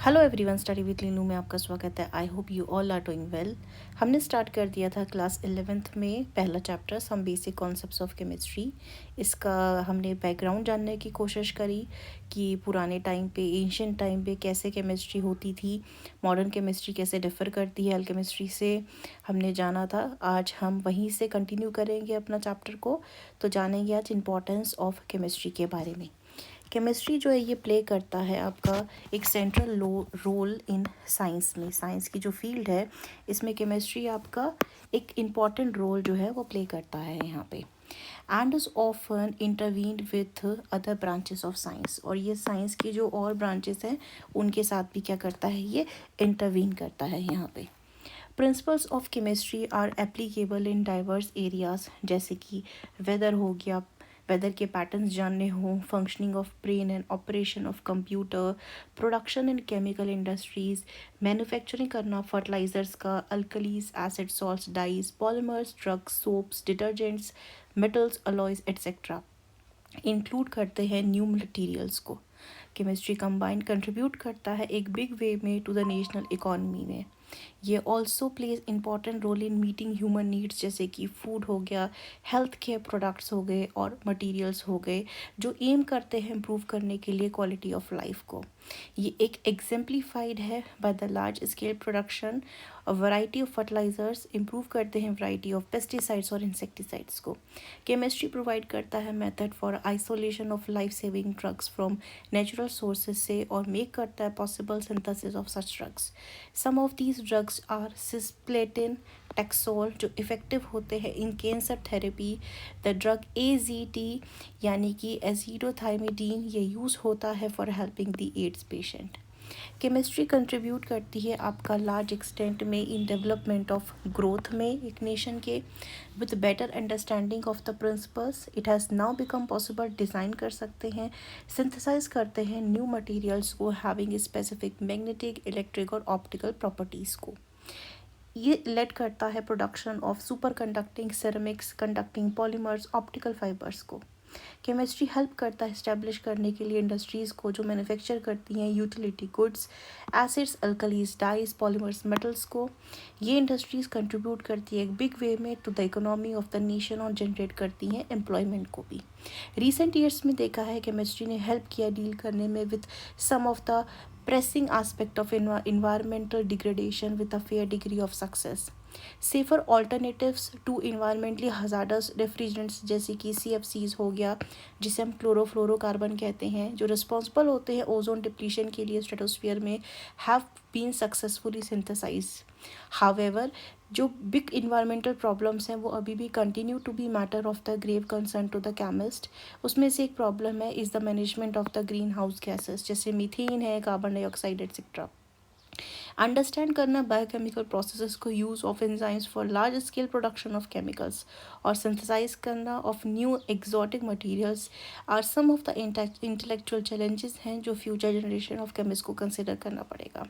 Hello everyone, study with Linu में आपका स्वागत है। I hope you all are doing well. हमने स्टार्ट कर दिया था क्लास 11th में पहला chapter some basic concepts of chemistry. इसका हमने बैकग्राउंड जानने की कोशिश करी कि पुराने टाइम पे, एंशियंट टाइम पे कैसे केमिस्ट्री होती थी, मॉडर्न केमिस्ट्री कैसे डिफ़र करती है अलकेमिस्ट्री से, हमने जाना था। आज हम वहीं से कंटिन्यू करेंगे अपना चैप्टर को। तो जानेंगे आज इम्पोर्टेंस ऑफ केमिस्ट्री के बारे में। केमिस्ट्री जो है ये प्ले करता है आपका एक सेंट्रल रोल इन साइंस में। साइंस की जो फील्ड है इसमें केमिस्ट्री आपका एक इम्पॉर्टेंट रोल जो है वो प्ले करता है यहाँ पे। And is often intervened with other branches of science. और ये साइंस की जो और ब्रांचेस हैं उनके साथ भी क्या करता है, ये इंटरवीन करता है यहाँ पे। Principles of chemistry are applicable in diverse areas, जैसे कि वेदर हो गया, वेदर के पैटर्न्स जानने हों, functioning of brain and operation of computer, production in chemical industries, manufacturing करना फर्टिलाइजर्स का, alkalis, acid, salts, dyes, polymers, drugs, soaps, detergents, metals, alloys etcetera include करते हैं न्यू मटेरियल्स को। केमिस्ट्री कंबाइंड कंट्रीब्यूट करता है एक बिग वे में to the national economy में। ये also plays important role in meeting human needs, जैसे कि फूड हो गया, हेल्थ केयर प्रोडक्ट्स हो गए और मटेरियल्स हो गए जो एम करते हैं इम्प्रूव करने के लिए क्वालिटी ऑफ लाइफ को। ये एक एग्जाम्प्लीफाइड है by the large scale production variety of fertilisers, improve करते हैं वैरायटी ऑफ पेस्टिसाइड्स और इंसेक्टिसाइड्स को। केमिस्ट्री प्रोवाइड करता है method for isolation of life saving drugs from natural sources से और मेक करता है possible synthesis of such drugs. Some of these drugs are cisplatin, taxol जो इफ़ेक्टिव होते हैं in cancer therapy. The drug AZT यानी कि एजिडोथाइमिडीन ये यूज़ होता है for helping the ads patient. Chemistry contribute करती है आपका लार्ज एक्सटेंट में इन डेवलपमेंट ऑफ ग्रोथ में एक नेशन के। With better understanding of the principles it has now become possible design कर सकते हैं, सिंथेसाइज करते हैं न्यू मटेरियल्स को हैविंग स्पेसिफिक मैग्नेटिक, इलेक्ट्रिक और ऑप्टिकल प्रॉपर्टीज़ को। ये लेड करता है production of super conducting ceramics, conducting polymers, optical fibres को। केमिस्ट्री हेल्प करता है इस्टेब्लिश करने के लिए इंडस्ट्रीज़ को जो मैन्युफैक्चर करती हैं utility goods, acids, alkalis, dyes, polymers, metals को। ये इंडस्ट्रीज़ कंट्रीब्यूट करती है एक बिग वे में to the economy of the nation और जनरेट करती हैं एम्प्लॉयमेंट को भी। रिसेंट ईयर्स में देखा है केमिस्ट्री ने हेल्प किया डील करने में with some of the pressing aspect of environmental degradation with a fair degree of success. Safer alternatives to environmentally hazardous refrigerants, जैसे कि CFCs हो गया, जिसे हम क्लोरोफ्लोरोकार्बन कहते हैं, जो रिस्पॉन्सिबल होते हैं ओजोन डिप्लीशन के लिए स्ट्रेटोस्फीयर में, have been successfully synthesise. However जो बिग इन्वायरमेंटल प्रॉब्लम्स हैं वो अभी भी continue to be matter of the grave concern to the chemist. उसमें से एक प्रॉब्लम है is the management of the green house gases, जैसे मीथेन है, कार्बन डाइऑक्साइड एक्सेट्रा। अंडरस्टैंड करना बायोकेमिकल प्रोसेसेस को, use of enzymes for large scale production of chemicals और synthesise करना of new exotic materials are some of the intellectual challenges हैं जो future generation of chemist को consider करना पड़ेगा।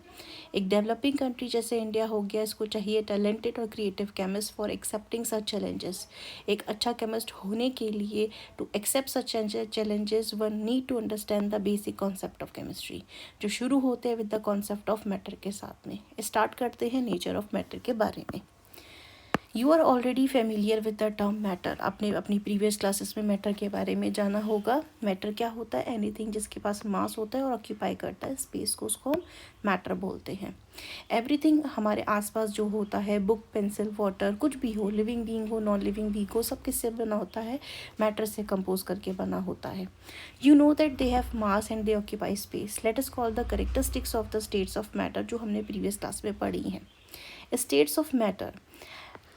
एक डेवलपिंग कंट्री जैसे इंडिया हो गया, इसको चाहिए टैलेंटेड और creative chemist for accepting such challenges. एक अच्छा केमिस्ट होने के लिए to accept such challenges one need to understand the basic concept of chemistry, जो शुरू होते हैं with the concept of matter के साथ में। स्टार्ट करते हैं नेचर ऑफ मैटर के बारे में। You are already familiar with the term matter. आपने अपनी प्रीवियस क्लासेस में मैटर के बारे में जाना होगा। मैटर क्या होता है? एनीथिंग जिसके पास मास होता है और ऑक्यूपाई करता है स्पेस को, उसको हम मैटर बोलते हैं। एवरीथिंग हमारे आसपास जो होता है, बुक, पेंसिल, वाटर, कुछ भी हो, लिविंग बीइंग हो, नॉन लिविंग बीइंग हो, सब किससे बना होता है? मैटर से कंपोज करके बना होता है। You know that they have mass and they occupy space. Let us call the characteristics of the states of matter, जो हमने प्रीवियस क्लास में पढ़ी हैं। States of matter,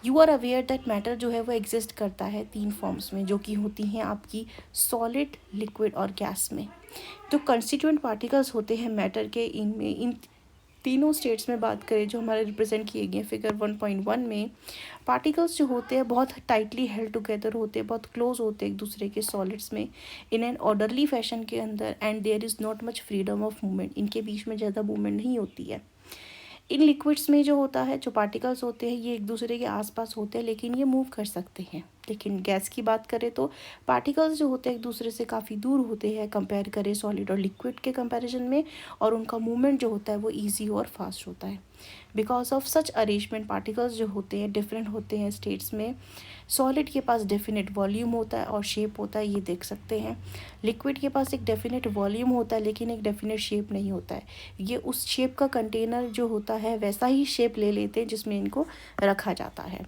you are aware that matter जो है वो एग्जिस्ट करता है 3 फॉर्म्स में, जो कि होती हैं आपकी सॉलिड, लिक्विड और गैस में। जो कंस्टिट्यूएंट पार्टिकल्स होते हैं मैटर के, इनमें इन तीनों स्टेट्स में बात करें जो हमारे रिप्रेजेंट किए गए फिगर 1.1 में, पार्टिकल्स जो होते हैं बहुत टाइटली हेल्ड टुगेदर होते हैं, बहुत क्लोज होते हैं एक दूसरे के सॉलिड्स में इन एन ऑर्डरली फैशन के अंदर, and there is not much freedom of movement. इनके बीच में ज़्यादा मूवमेंट नहीं होती है। इन लिक्विड्स में जो होता है, जो पार्टिकल्स होते हैं ये एक दूसरे के आसपास होते हैं लेकिन ये मूव कर सकते हैं। लेकिन गैस की बात करें तो पार्टिकल्स जो होते हैं एक दूसरे से काफ़ी दूर होते हैं कंपेयर करें सॉलिड और लिक्विड के कंपैरिजन में, और उनका मूवमेंट जो होता है वो ईजी और फास्ट होता है। Because of such arrangement particles जो होते हैं डिफरेंट होते हैं स्टेट्स में। सॉलिड के पास डेफिनेट वॉल्यूम होता है और शेप होता है, ये देख सकते हैं। लिक्विड के पास एक डेफिनेट वॉल्यूम होता है लेकिन एक डेफिनेट शेप नहीं होता है। ये उस शेप का कंटेनर जो होता है वैसा ही शेप ले लेते हैं जिसमें इनको रखा जाता है।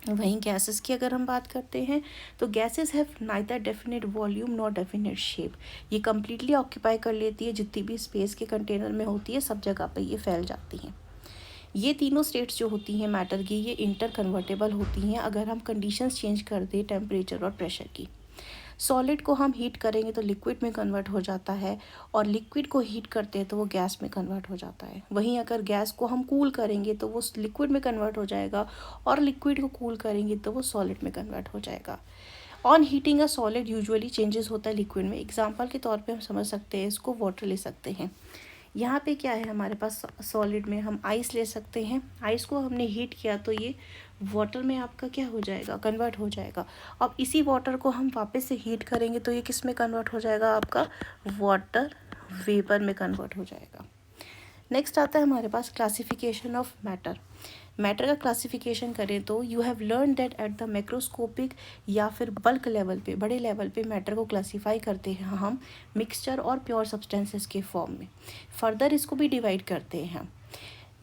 वहीं गैसेस की अगर हम बात करते हैं तो gases have neither definite volume not definite shape. ये कम्प्लीटली ऑक्यूपाई कर लेती है जितनी भी स्पेस के कंटेनर में होती है, सब जगह पे ये फैल जाती हैं। ये तीनों स्टेट्स जो होती हैं मैटर की, ये इंटर कन्वर्टेबल होती हैं अगर हम कंडीशंस चेंज कर दें टेम्परेचर और प्रेशर की। सॉलिड को हम हीट करेंगे तो लिक्विड में कन्वर्ट हो जाता है, और लिक्विड को हीट करते हैं तो वो गैस में कन्वर्ट हो जाता है। वहीं अगर गैस को हम कूल करेंगे तो वो लिक्विड में कन्वर्ट हो जाएगा, और लिक्विड को कूल करेंगे तो वो सॉलिड में कन्वर्ट हो जाएगा। On heating a solid usually changes होता है लिक्विड में। एग्जाम्पल के तौर पे हम समझ सकते हैं इसको, वाटर ले सकते हैं। यहाँ पे क्या है हमारे पास सॉलिड में हम आइस ले सकते हैं। आइस को हमने हीट किया तो ये वाटर में आपका क्या हो जाएगा, कन्वर्ट हो जाएगा। अब इसी वाटर को हम वापस से हीट करेंगे तो ये किस में कन्वर्ट हो जाएगा, आपका वाटर वेपर में कन्वर्ट हो जाएगा। नेक्स्ट आता है हमारे पास क्लासिफिकेशन ऑफ मैटर। मैटर का क्लासिफिकेशन करें तो you have learn that at the macroscopic या फिर बल्क लेवल पे, बड़े लेवल पे मैटर को क्लासीफाई करते हैं हम मिक्सचर और प्योर सब्सटेंसेस के फॉर्म में। फर्दर इसको भी डिवाइड करते हैं हम।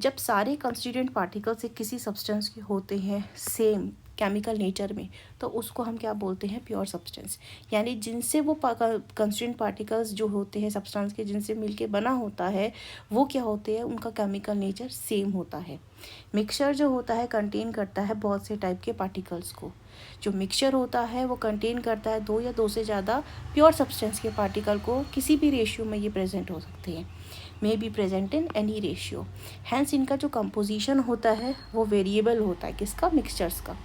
जब सारे कंस्टिट्यूएंट पार्टिकल्स एक किसी सब्सटेंस के होते हैं सेम केमिकल नेचर में, तो उसको हम क्या बोलते हैं, प्योर सब्सटेंस। यानी जिनसे वो कंस्टिट्यूएंट पार्टिकल्स जो होते हैं सब्सटेंस के जिनसे मिलके बना होता है वो क्या होते हैं, उनका केमिकल नेचर सेम होता है। मिक्सचर जो होता है कंटेन करता है बहुत से टाइप के पार्टिकल्स को। जो मिक्सचर होता है वो कंटेन करता है दो या दो से ज़्यादा प्योर सब्सटेंस के पार्टिकल को, किसी भी रेशियो में ये प्रेजेंट हो सकते हैं, may be present in any ratio. Hence इनका जो कंपोजिशन होता है वो वेरिएबल होता है, किसका, मिक्सचर्स का।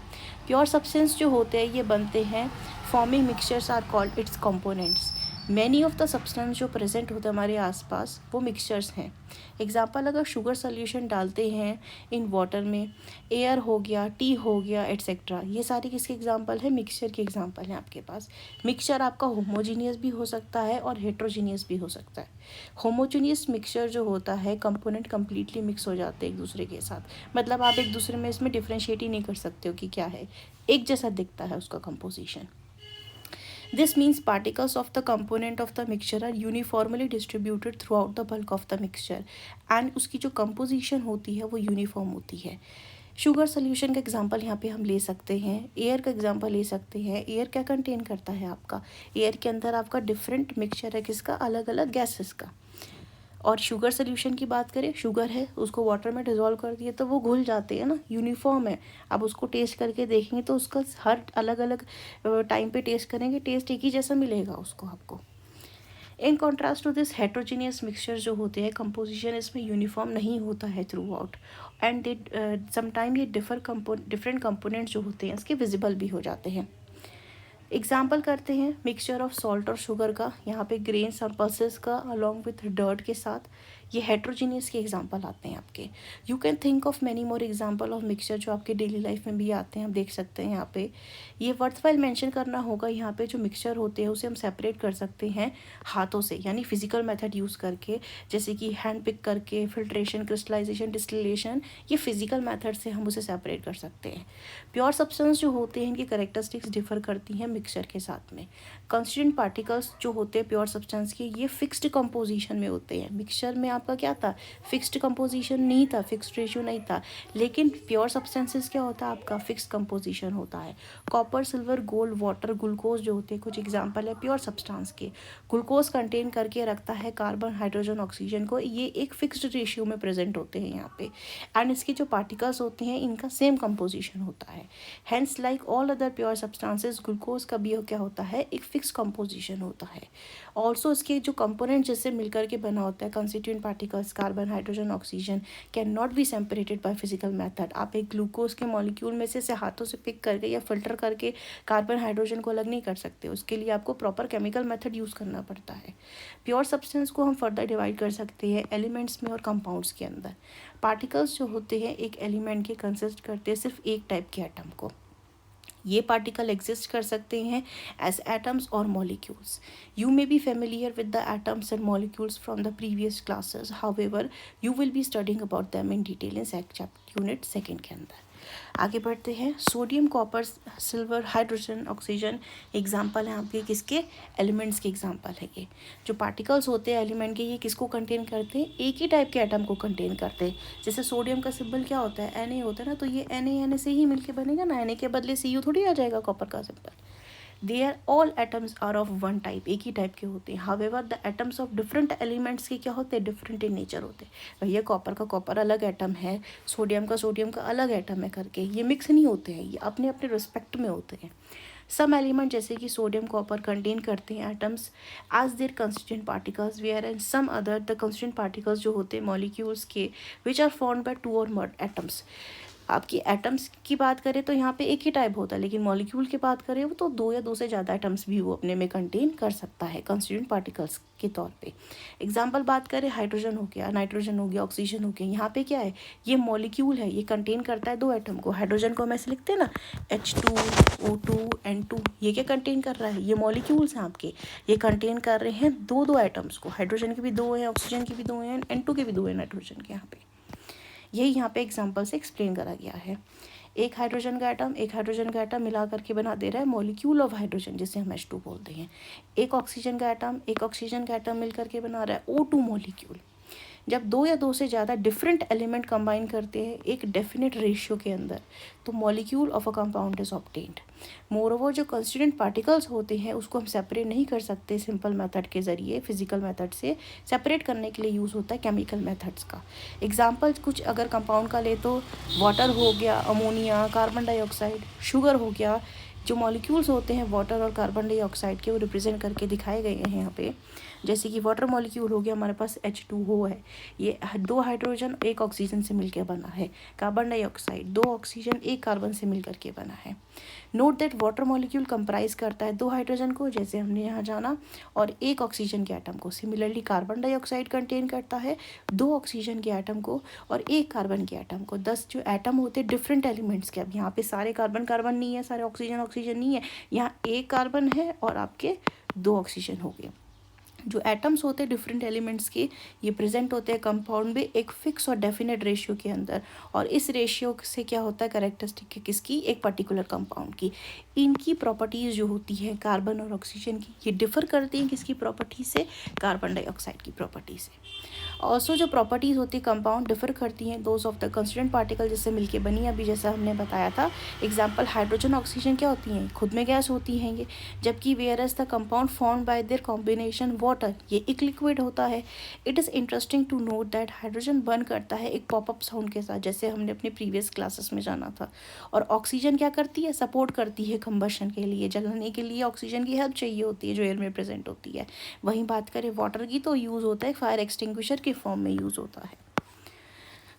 प्योर सब्सटेंस जो होते हैं ये बनते हैं, forming mixtures are called its components. Many of the substance जो प्रेजेंट होते हैं हमारे आसपास वो मिक्सचर्स हैं। एग्जाम्पल अगर शुगर सोल्यूशन डालते हैं इन वाटर में, एयर हो गया, टी हो गया, एट्सेट्रा, ये सारी किसके एग्जाम्पल है, मिक्सचर के एग्जाम्पल हैं आपके पास। मिक्सचर आपका होमोजीनियस भी हो सकता है और हेट्रोजीनियस भी हो सकता है। होमोजीनियस मिक्सचर जो होता है कंपोनेंट कम्प्लीटली मिक्स हो जाते हैं एक दूसरे के साथ, मतलब आप एक दूसरे में इसमें डिफ्रेंशिएट ही नहीं कर सकते हो कि क्या है, एक जैसा दिखता है उसका composition. This means particles of the component of the mixture are uniformly distributed throughout the bulk of the mixture, and उसकी जो composition होती है वो यूनिफॉर्म होती है। शुगर सोल्यूशन का एग्जांपल यहाँ पे हम ले सकते हैं, एयर का एग्जांपल ले सकते हैं। एयर क्या कंटेन करता है आपका, एयर के अंदर आपका डिफरेंट मिक्सचर है किसका, अलग अलग गैसेस का। और शुगर सोल्यूशन की बात करें, शुगर है उसको वाटर में डिज़ोल्व कर दिए तो वो घुल जाते हैं ना, यूनिफॉर्म है। अब उसको टेस्ट करके देखेंगे तो उसका हर अलग अलग टाइम पे टेस्ट करेंगे, टेस्ट एक ही जैसा मिलेगा उसको आपको। In contrast to this heterogeneous mixture जो होते हैं कंपोजिशन इसमें यूनिफॉर्म नहीं होता है throughout, and they sometime ये डिफरेंट कंपोनेंट्स जो होते हैं इसके विजिबल भी हो जाते हैं। एग्जाम्पल करते हैं मिक्सचर ऑफ सॉल्ट और शुगर का, यहाँ पे ग्रेन्स और पल्सेस का अलॉन्ग विथ डर्ट के साथ, ये हेट्रोजीनियस के एग्जांपल आते हैं आपके। You can think of many more example of mixture जो आपके डेली लाइफ में भी आते हैं, हम देख सकते हैं यहाँ पे। ये वर्थवाइल मेंशन करना होगा, यहाँ पे जो मिक्सचर होते हैं उसे हम सेपरेट कर सकते हैं हाथों से, यानी फिजिकल मेथड यूज़ करके, जैसे कि हैंड पिक करके, फिल्ट्रेशन, क्रिस्टलाइजेशन, डिस्टिलेशन, ये फिजिकल मेथड से हम उसे सेपरेट कर सकते हैं। प्योर सब्सटेंस जो होते हैं इनकी कैरेक्टरिस्टिक्स डिफर करती हैं मिक्सचर के साथ में। कंस्टिट्यूएंट पार्टिकल्स जो होते हैं प्योर सब्सटेंस के ये फिक्स्ड कंपोजिशन में होते हैं। मिक्सचर में आपका क्या था, फिक्स्ड कंपोजिशन नहीं था, फिक्स्ड रेशियो नहीं था, लेकिन प्योर सब्सटेंसेस क्या होता है आपका, फिक्स्ड कंपोजिशन होता है। Copper, silver, gold, water, glucose जो होते हैं कुछ एग्जांपल है प्योर सब्सटेंस के। ग्लूकोज कंटेन करके रखता है कार्बन, हाइड्रोजन, ऑक्सीजन को, ये एक फिक्स्ड रेशियो में प्रेजेंट होते हैं यहाँ पे, एंड इसके जो पार्टिकल्स होते हैं इनका सेम कंपोजिशन होता है। Hence like all other pure substances glucose का भी क्या होता है, एक फिक्स कंपोजिशन होता है। ऑल्सो इसके जो कंपोनेंट जिससे मिलकर के बना होता है constituent particles carbon, hydrogen, oxygen can not be separated by physical method. आप एक ग्लूकोज के मॉलिक्यूल में से हाथों से पिक करके या फिल्टर करके कार्बन, हाइड्रोजन को अलग नहीं कर सकते, उसके लिए आपको प्रॉपर केमिकल मेथड यूज़ करना पड़ता है। प्योर सब्सटेंस को हम फर्दर डिवाइड कर सकते हैं एलिमेंट्स में और कंपाउंड्स के अंदर। पार्टिकल्स जो होते हैं एक एलिमेंट के कंसिस्ट करते हैं सिर्फ एक टाइप के एटम को, ये पार्टिकल एग्जिस्ट कर सकते हैं एज एटम्स और molecules. You may be familiar with the atoms and molecules from the previous classes, however you will be studying about them in detail in unit second के अंदर. आगे बढ़ते हैं. Sodium, copper, silver, hydrogen, oxygen example हैं आपके किसके, elements के example है. ये जो पार्टिकल्स होते हैं एलिमेंट के, ये किसको कंटेन करते हैं, एक ही टाइप के एटम को कंटेन करते हैं. जैसे सोडियम का सिंबल क्या होता है, Na होता है ना, तो ये Na से ही मिलके बनेगा ना, Na के बदले Cu थोड़ी आ जाएगा कॉपर का symbol. They are all atoms are of one type, एक ही टाइप के होते हैं. However the atoms of different elements के क्या होते हैं, डिफरेंट इन नेचर होते हैं. भैया कॉपर का कॉपर अलग एटम है, सोडियम का अलग एटम है करके ये मिक्स नहीं होते हैं, ये अपने अपने रिस्पेक्ट में होते हैं. सम एलिमेंट जैसे कि सोडियम, कॉपर कंटेन करते हैं atoms as their constituent particles, where and some other the constituent particles जो होते हैं मॉलिक्यूल्स के which are formed by two और मोर एटम्स. आपकी एटम्स की बात करें तो यहाँ पे एक ही टाइप होता है, लेकिन मॉलिक्यूल की बात करें वो तो दो या दो से ज़्यादा एटम्स भी वो अपने में कंटेन कर सकता है कंस्टिट्यूएंट पार्टिकल्स के तौर पे. एग्जांपल बात करें, हाइड्रोजन हो गया, नाइट्रोजन हो गया, ऑक्सीजन हो गया. यहाँ पे क्या है, ये मॉलिक्यूल है, ये कंटेन करता है दो एटम को. हाइड्रोजन को हम ऐसे लिखते हैं ना, H2O2 N2, ये क्या कंटेन कर रहा है, ये मॉलिक्यूल्स हैं आपके, ये कंटेन कर रहे हैं दो दो एटम्स को. हाइड्रोजन के भी दो हैं, ऑक्सीजन के भी दो हैं, N2 के भी दो हैं नाइट्रोजन के. यहाँ पे यही यहाँ पे एग्जांपल से एक्सप्लेन करा गया है. एक हाइड्रोजन का एटम मिला करके बना दे रहा है मॉलिक्यूल ऑफ हाइड्रोजन, जिसे हम H2 बोलते हैं. एक ऑक्सीजन का एटम मिल करके बना रहा है O2 मॉलिक्यूल. जब दो या दो से ज़्यादा डिफरेंट एलिमेंट कंबाइन करते हैं एक डेफिनेट रेशियो के अंदर, तो molecule of a compound is obtained. Moreover जो कंस्टिट्यूएंट पार्टिकल्स होते हैं उसको हम सेपरेट नहीं कर सकते सिंपल मेथड के ज़रिए, फिजिकल मेथड से सेपरेट करने के लिए यूज़ होता है केमिकल मेथड्स का. एग्जाम्पल कुछ अगर कंपाउंड का ले तो वाटर हो गया, अमोनिया, कार्बन डाइऑक्साइड, शुगर हो गया. जो मॉलिक्यूल्स होते हैं वाटर और कार्बन डाइऑक्साइड के, वो रिप्रेजेंट करके दिखाए गए हैं यहाँ पे. जैसे कि वाटर मॉलिक्यूल हो गया हमारे पास H2O है, ये दो हाइड्रोजन एक ऑक्सीजन से मिलकर बना है. कार्बन डाइऑक्साइड दो ऑक्सीजन एक कार्बन से मिल करके बना है. Note that water molecule comprise करता है दो हाइड्रोजन को, जैसे हमने यहाँ जाना, और एक ऑक्सीजन के एटम को. सिमिलरली कार्बन डाइऑक्साइड कंटेन करता है दो ऑक्सीजन के एटम को और एक कार्बन के एटम को. 10 जो एटम होते हैं डिफरेंट एलिमेंट्स के. अब यहाँ पे सारे कार्बन नहीं है, सारे ऑक्सीजन नहीं है, यहाँ एक कार्बन है और आपके दो ऑक्सीजन हो गए. जो एटम्स होते हैं डिफरेंट एलिमेंट्स के, ये प्रेजेंट होते हैं कंपाउंड में एक फिक्स और डेफिनेट रेशियो के अंदर. और इस रेशियो से क्या होता है, कैरेक्टरिस्टिक किसकी, एक पर्टिकुलर कंपाउंड की. इनकी प्रॉपर्टीज़ जो होती हैं कार्बन और ऑक्सीजन की, ये डिफर करती हैं किसकी प्रॉपर्टी से, कार्बन डाइऑक्साइड की प्रॉपर्टी से. ऑल्सो जो प्रॉपर्टीज़ होती है कंपाउंड डिफर करती हैं those of the constituent particle जिससे मिलके बनी. अभी जैसा हमने बताया था एग्जांपल, हाइड्रोजन ऑक्सीजन क्या होती हैं, खुद में गैस होती हैं ये, जबकि whereas the compound formed by their combination water, ये एक लिक्विड होता है. It is interesting to note that hydrogen burn करता है एक पॉपअप साउंड के साथ, जैसे हमने अपने प्रीवियस क्लासेस में जाना था. और ऑक्सीजन क्या करती है, सपोर्ट करती है कंबशन के लिए, जलने के लिए ऑक्सीजन की हेल्प चाहिए होती है जो एयर में प्रेजेंट होती है. वहीं बात करें वाटर की तो यूज़ होता है फायर एक्सटिंग्विशर के फॉर्म में यूज़ होता है.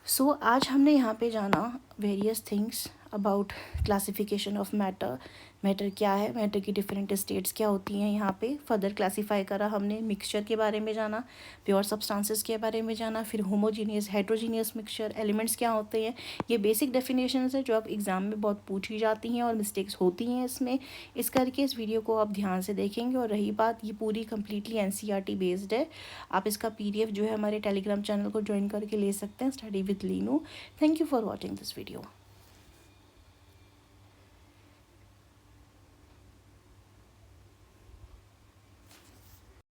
सो आज हमने यहाँ पे जाना various things about classification of matter. Matter क्या है, मैटर की डिफरेंट स्टेट्स क्या होती हैं. यहाँ पे फर्दर क्लासीफाई करा हमने, मिक्सचर के बारे में जाना, प्योर सब्सटेंसेस के बारे में जाना, फिर होमोजीनियस हेट्रोजीनियस मिक्सचर, एलिमेंट्स क्या होते हैं. ये बेसिक डेफिनेशंस है जो अब एग्ज़ाम में बहुत पूछी जाती हैं और मिस्टेक्स होती हैं इसमें. इस करके इस वीडियो को आप ध्यान से देखेंगे. और रही बात, ये पूरी कम्प्लीटली NCERT बेस्ड है. आप इसका PDF जो है हमारे टेलीग्राम चैनल को ज्वाइन करके ले सकते हैं, study with Leenu. Thank you for watching this video.